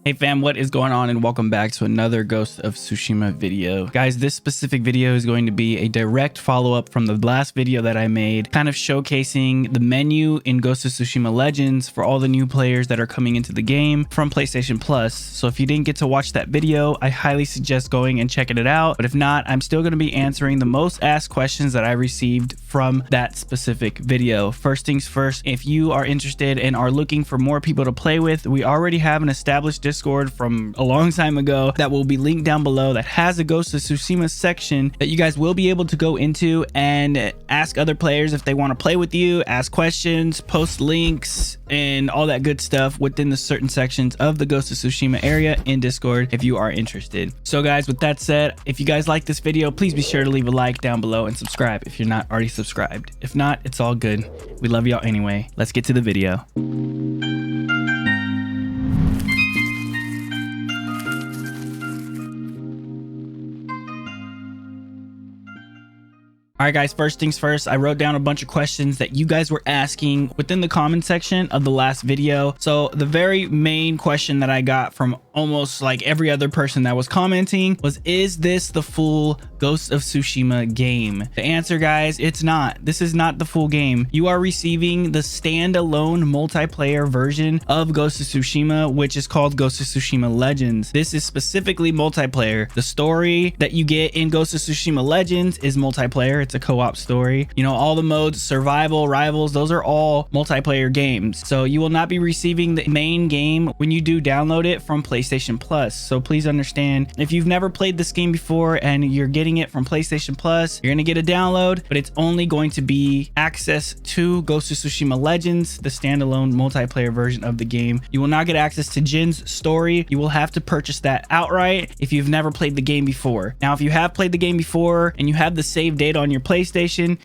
Hey fam, what is going on, and welcome back to another Ghost of Tsushima video. Guys, this specific video is going to be a direct follow-up from the last video that I made, kind of showcasing the menu in Ghost of Tsushima Legends for all the new players that are coming into the game from PlayStation Plus. So if you didn't get to watch that video, I highly suggest going and checking it out. But if not, I'm still going to be answering the most asked questions that I received from that specific video. First things first, if you are interested and are looking for more people to play with, we already have an established Discord from a long time ago that will be linked down below that has a Ghost of Tsushima section that you guys will be able to go into and ask other players if they want to play with you, ask questions, post links, and all that good stuff within the certain sections of the Ghost of Tsushima area in Discord if you are interested. So guys, with that said, if you guys like this video, please be sure to leave a like down below and subscribe if you're not already subscribed. If not, it's all good. We love y'all anyway. Let's get to the video. All right, guys, first things first, I wrote down a bunch of questions that you guys were asking within the comment section of the last video. So the very main question that I got from almost like every other person that was commenting was, is this the full Ghost of Tsushima game? The answer, guys, it's not. This is not the full game. You are receiving the standalone multiplayer version of Ghost of Tsushima, which is called Ghost of Tsushima Legends. This is specifically multiplayer. The story that you get in Ghost of Tsushima Legends is multiplayer. It's a co-op story. You know, all the modes, survival, rivals, those are all multiplayer games. So you will not be receiving the main game when you do download it from PlayStation Plus. So please understand, if you've never played this game before and you're getting it from PlayStation Plus, you're going to get a download, but it's only going to be access to Ghost of Tsushima Legends, the standalone multiplayer version of the game. You will not get access to Jin's story. You will have to purchase that outright if you've never played the game before. Now, if you have played the game before and you have the save data on your PlayStation,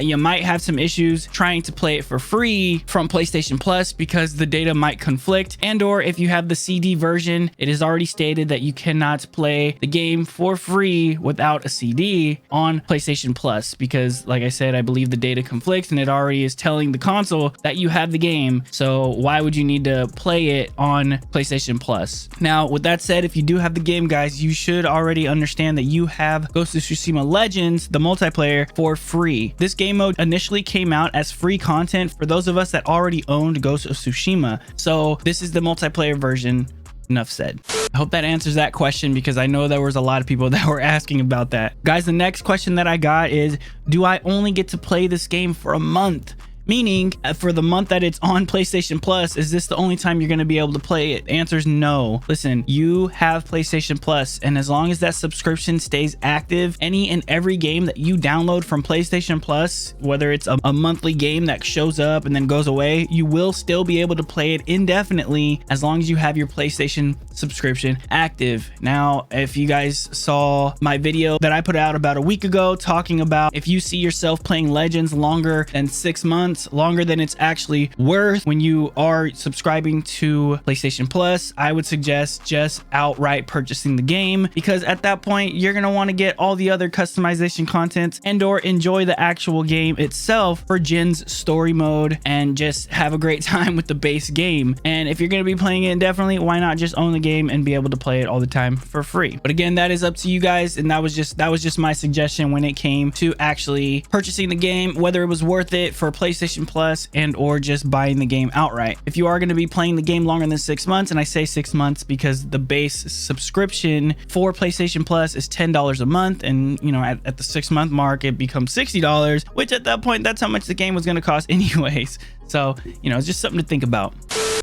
you might have some issues trying to play it for free from PlayStation Plus because the data might conflict, and or if you have the CD version, it is already stated that you cannot play the game for free without a CD on PlayStation Plus because, like I said, I believe the data conflicts and it already is telling the console that you have the game. So why would you need to play it on PlayStation Plus? Now, with that said, if you do have the game, guys, you should already understand that you have Ghost of Tsushima Legends, the multiplayer, for free. This game mode initially came out as free content for those of us that already owned Ghost of Tsushima. So this is the multiplayer version. Enough said. I hope that answers that question because I know there was a lot of people that were asking about that. Guys, the next question that I got is, do I only get to play this game for a month? Meaning, for the month that it's on PlayStation Plus, is this the only time you're going to be able to play it? Answer's no. Listen, you have PlayStation Plus, and as long as that subscription stays active, any and every game that you download from PlayStation Plus, whether it's a monthly game that shows up and then goes away, you will still be able to play it indefinitely as long as you have your PlayStation subscription active. Now, if you guys saw my video that I put out about a week ago talking about if you see yourself playing Legends longer than 6 months, longer than it's actually worth when you are subscribing to PlayStation Plus, I would suggest just outright purchasing the game because at that point you're going to want to get all the other customization content and or enjoy the actual game itself for Jin's story mode and just have a great time with the base game. And if you're going to be playing it indefinitely, why not just own the game and be able to play it all the time for free? But again, that is up to you guys, and that was just my suggestion when it came to actually purchasing the game, whether it was worth it for PlayStation Plus and or just buying the game outright. If you are going to be playing the game longer than 6 months, and I say 6 months because the base subscription for PlayStation Plus is $10 a month, and you know, at the 6 month mark it becomes $60, which at that point that's how much the game was going to cost anyways. So, you know, it's just something to think about.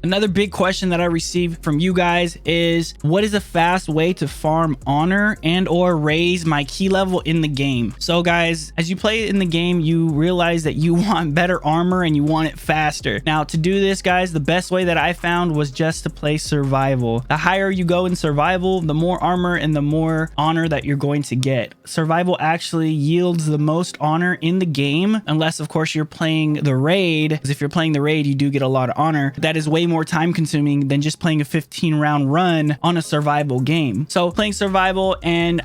Another big question that I received from you guys is, what is a fast way to farm honor and or raise my key level in the game? So guys, as you play in the game, you realize that you want better armor and you want it faster. Now, to do this, guys, the best way that I found was just to play survival. The higher you go in survival, the more armor and the more honor that you're going to get. Survival actually yields the most honor in the game, unless of course you're playing the raid, because if you're playing the raid, you do get a lot of honor. That is way more time consuming than just playing a 15 round run on a survival game. So playing survival, and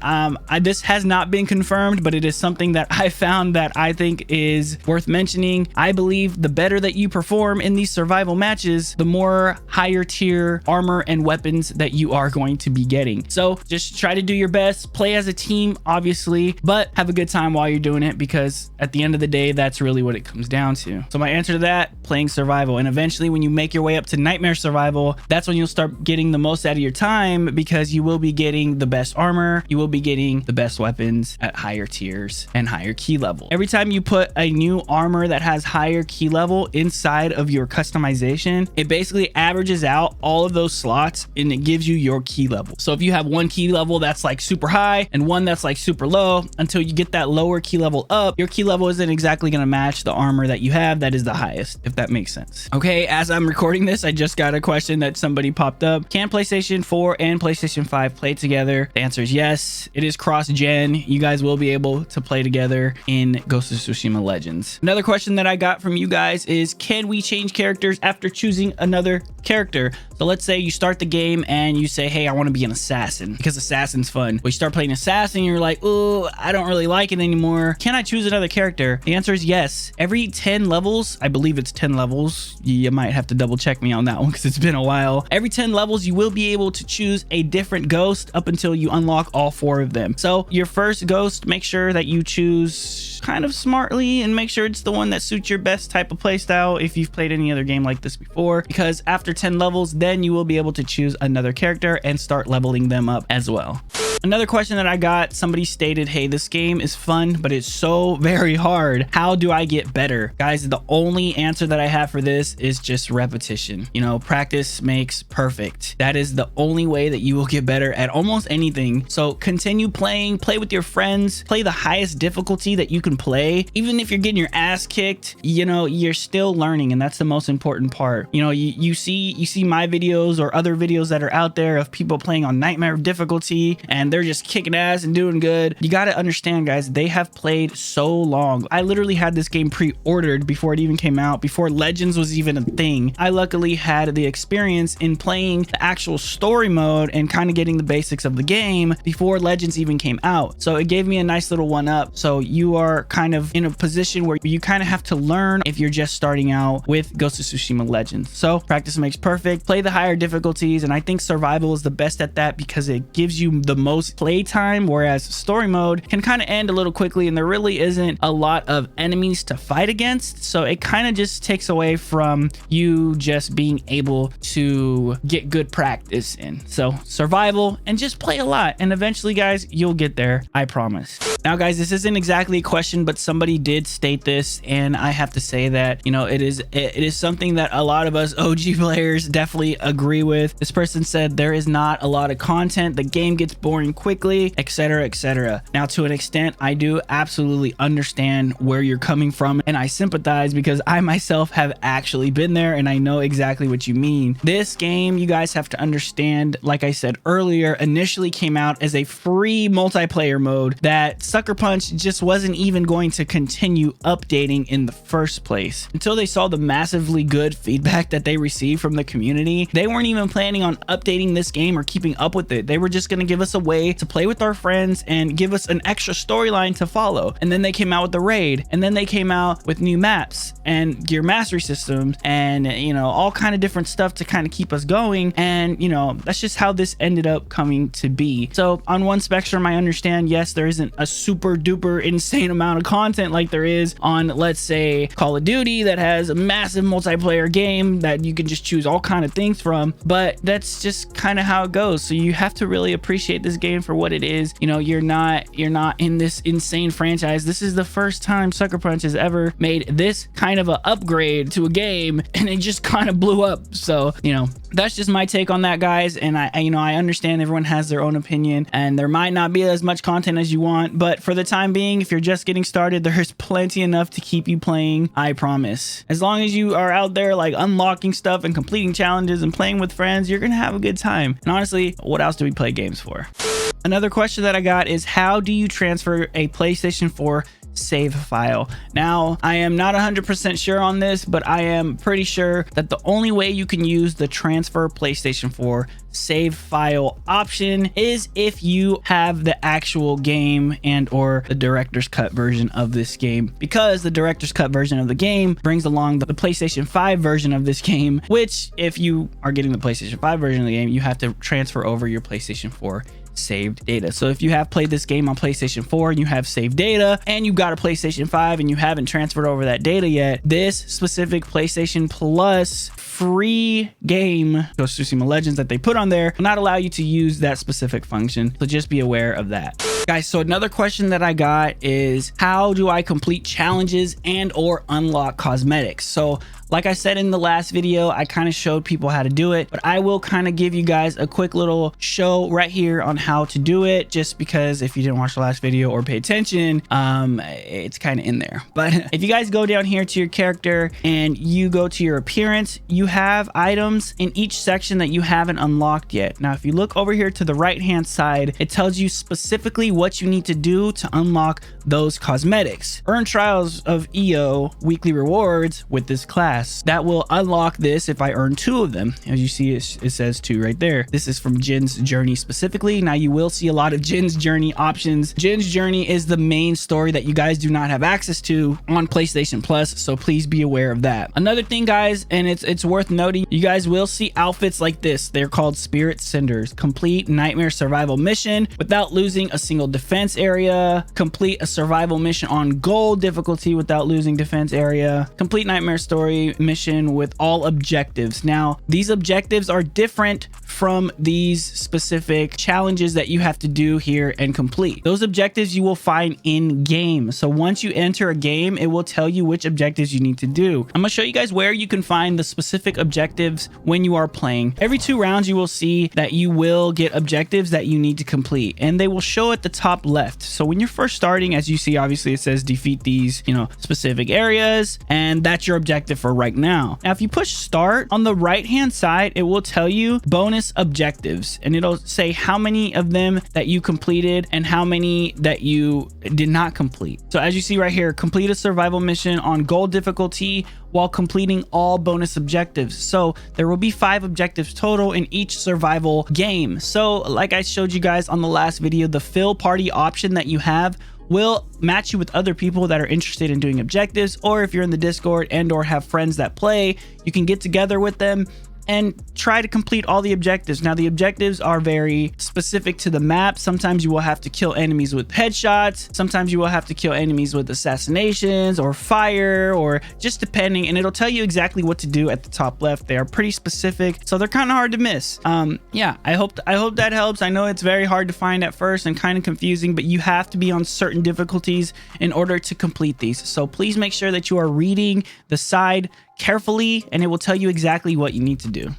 this has not been confirmed, but it is something that I found that I think is worth mentioning. I believe the better that you perform in these survival matches, the more higher tier armor and weapons that you are going to be getting. So just try to do your best, play as a team, obviously, but have a good time while you're doing it, because at the end of the day, that's really what it comes down to. So my answer to that, playing survival. And eventually when you make your way up to nightmare survival, that's when you'll start getting the most out of your time, because you will be getting the best armor, you will be getting the best weapons at higher tiers and higher key level. Every time you put a new armor that has higher key level inside of your customization, it basically averages out all of those slots and it gives you your key level. So if you have one key level that's like super high and one that's like super low, until you get that lower key level up, your key level isn't exactly going to match the armor that you have that is the highest, if that makes sense. Okay, as I'm recording this, I just got a question that somebody popped up. Can PlayStation 4 and PlayStation 5 play together? The answer is yes. It is cross-gen. You guys will be able to play together in Ghost of Tsushima Legends. Another question that I got from you guys is, can we change characters after choosing another character? So let's say you start the game and you say, hey, I want to be an assassin because assassin's fun. Well, you start playing assassin and you're like, oh, I don't really like it anymore. Can I choose another character? The answer is yes. Every 10 levels, I believe it's 10 levels. You might have to double check me on that one because it's been a while. Every 10 levels, you will be able to choose a different ghost up until you unlock all 4 of them. So your first ghost, make sure that you choose kind of smartly and make sure it's the one that suits your best type of playstyle if you've played any other game like this before, because after 10 levels, then you will be able to choose another character and start leveling them up as well. Another question that I got, somebody stated, hey, this game is fun, but it's so very hard. How do I get better? Guys, the only answer that I have for this is just repetition. You know, practice makes perfect. That is the only way that you will get better at almost anything. So continue playing, play with your friends, play the highest difficulty that you can play. Even if you're getting your ass kicked, you know, you're still learning, and that's the most important part. You know, you see my videos or other videos that are out there of people playing on nightmare difficulty and they're just kicking ass and doing good. You got to understand, guys, they have played so long. I literally had this game pre-ordered before it even came out, before Legends was even a thing. I luckily had the experience in playing the actual story mode and kind of getting the basics of the game before Legends even came out. So it gave me a nice little one up. So you are kind of in a position where you kind of have to learn if you're just starting out with Ghost of Tsushima Legends. So practice makes perfect. Play the higher difficulties, and I think survival is the best at that because it gives you the most play time, whereas story mode can kind of end a little quickly and there really isn't a lot of enemies to fight against. So it kind of just takes away from you just being able to get good practice in. So survival and just play a lot, and eventually, guys, you'll get there. I promise. Now, guys, this isn't exactly a question, but somebody did state this, and I have to say that, you know, it is something that a lot of us OG players definitely agree with. This person said there is not a lot of content, the game gets boring quickly, etc., etc. Now, to an extent, I do absolutely understand where you're coming from, and I sympathize because I myself have actually been there and I know exactly what you mean. This game, you guys have to understand, like I said earlier, initially came out as a free multiplayer mode that Sucker Punch just wasn't even going to continue updating in the first place. Until they saw the massively good feedback that they received from the community, they weren't even planning on updating this game or keeping up with it. They were just going to give us a way to play with our friends and give us an extra storyline to follow. And then they came out with the raid, and then they came out with new maps and gear mastery systems and, you know, all kind of different stuff to kind of keep us going. And, you know, that's just how this ended up coming to be. So on one spectrum, I understand, yes, there isn't a super duper insane amount of content like there is on, let's say, Call of Duty that has a massive multiplayer game that you can just choose all kind of things from, but that's just kind of how it goes. So you have to really appreciate this game for what it is. You know, you're not in this insane franchise. This is the first time Sucker Punch has ever made this kind of an upgrade to a game, and it just kind of blew up. So, you know, that's just my take on that, guys. And I understand everyone has their own opinion and there might not be as much content as you want, but for the time being, if you're just getting started, there's plenty enough to keep you playing, I promise. As long as you are out there like unlocking stuff and completing challenges and playing with friends, you're gonna have a good time. And honestly, what else do we play games for? Another question that I got is, how do you transfer a PlayStation 4 save file. Now, I am not 100% sure on this, but I am pretty sure that the only way you can use the transfer PlayStation 4 save file option is if you have the actual game and or the director's cut version of this game, because the director's cut version of the game brings along the PlayStation 5 version of this game, which if you are getting the PlayStation 5 version of the game, you have to transfer over your PlayStation 4 saved data. So if you have played this game on PlayStation 4 and you have saved data and you got a PlayStation 5 and you haven't transferred over that data yet, this specific PlayStation Plus free game, Ghost of Tsushima Legends, that they put on there will not allow you to use that specific function. So just be aware of that. Guys, so another question that I got is, how do I complete challenges and or unlock cosmetics? So like I said in the last video, I kind of showed people how to do it, but I will kind of give you guys a quick little show right here on how to do it, just because if you didn't watch the last video or pay attention, it's kind of in there. But if you guys go down here to your character and you go to your appearance, you have items in each section that you haven't unlocked yet. Now, if you look over here to the right-hand side, it tells you specifically what you need to do to unlock those cosmetics. Earn trials of EO weekly rewards with this class. That will unlock this if I earn 2 of them. As you see, it says 2 right there. This is from Jin's Journey specifically. Now you will see a lot of Jin's Journey options. Jin's Journey is the main story that you guys do not have access to on PlayStation Plus, so please be aware of that. Another thing, guys, and it's worth noting, you guys will see outfits like this. They're called Spirit Cinders. Complete Nightmare Survival Mission without losing a single defense area. Complete a survival mission on gold difficulty without losing defense area. Complete Nightmare Story mission with all objectives. Now, these objectives are different from these specific challenges that you have to do here and complete. Those objectives you will find in game. So once you enter a game, it will tell you which objectives you need to do. I'm gonna show you guys where you can find the specific objectives when you are playing. Every 2 rounds, you will see that you will get objectives that you need to complete, and they will show at the top left. So when you're first starting, as you see, obviously it says defeat these, specific areas, and that's your objective for right now. Now, if you push start on the right hand side, it will tell you bonus objectives, and it'll say how many of them that you completed and how many that you did not complete. So as you see right here, complete a survival mission on gold difficulty while completing all bonus objectives. So there will be 5 objectives total in each survival game. So like I showed you guys on the last video, the fill party option that you have will match you with other people that are interested in doing objectives, or if you're in the Discord and or have friends that play, you can get together with them and try to complete all the objectives. Now, the objectives are very specific to the map. Sometimes you will have to kill enemies with headshots. Sometimes you will have to kill enemies with assassinations or fire, or just depending, and it'll tell you exactly what to do at the top left. They are pretty specific, so they're kind of hard to miss. Yeah, I hope that helps. I know it's very hard to find at first and kind of confusing, but you have to be on certain difficulties in order to complete these. So please make sure that you are reading the side carefully, and it will tell you exactly what you need to do.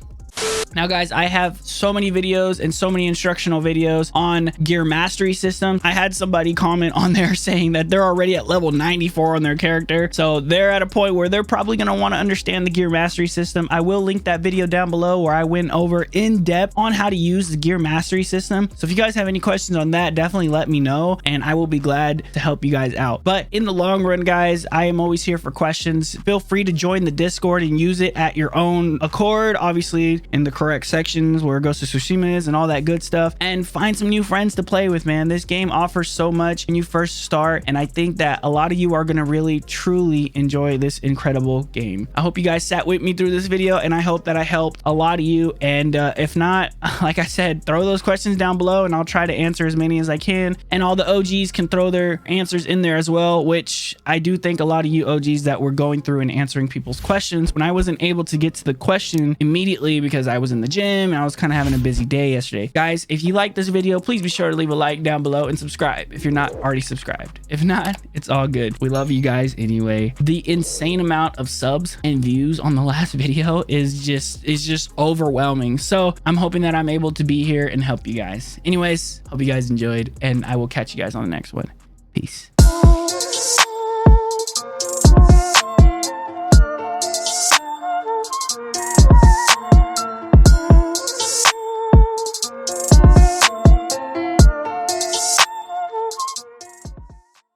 Now, guys, I have so many videos and so many instructional videos on gear mastery system. I had somebody comment on there saying that they're already at level 94 on their character. So they're at a point where they're probably going to want to understand the gear mastery system. I will link that video down below where I went over in depth on how to use the gear mastery system. So if you guys have any questions on that, definitely let me know and I will be glad to help you guys out. But in the long run, guys, I am always here for questions. Feel free to join the Discord and use it at your own accord, obviously in the correct sections where Ghost of Tsushima is and all that good stuff, and find some new friends to play with, man. This game offers so much when you first start, and I think that a lot of you are going to really truly enjoy this incredible game. I hope you guys sat with me through this video, and I hope that I helped a lot of you, and if not, like I said, throw those questions down below and I'll try to answer as many as I can, and all the OGs can throw their answers in there as well, which I do think a lot of you OGs that were going through and answering people's questions when I wasn't able to get to the question immediately because I was in the gym and I was kind of having a busy day yesterday. Guys, if you like this video, please be sure to leave a like down below and subscribe if you're not already subscribed. If not, it's all good. We love you guys anyway. The insane amount of subs and views on the last video is just overwhelming. So I'm hoping that I'm able to be here and help you guys. Anyways, hope you guys enjoyed, and I will catch you guys on the next one. Peace.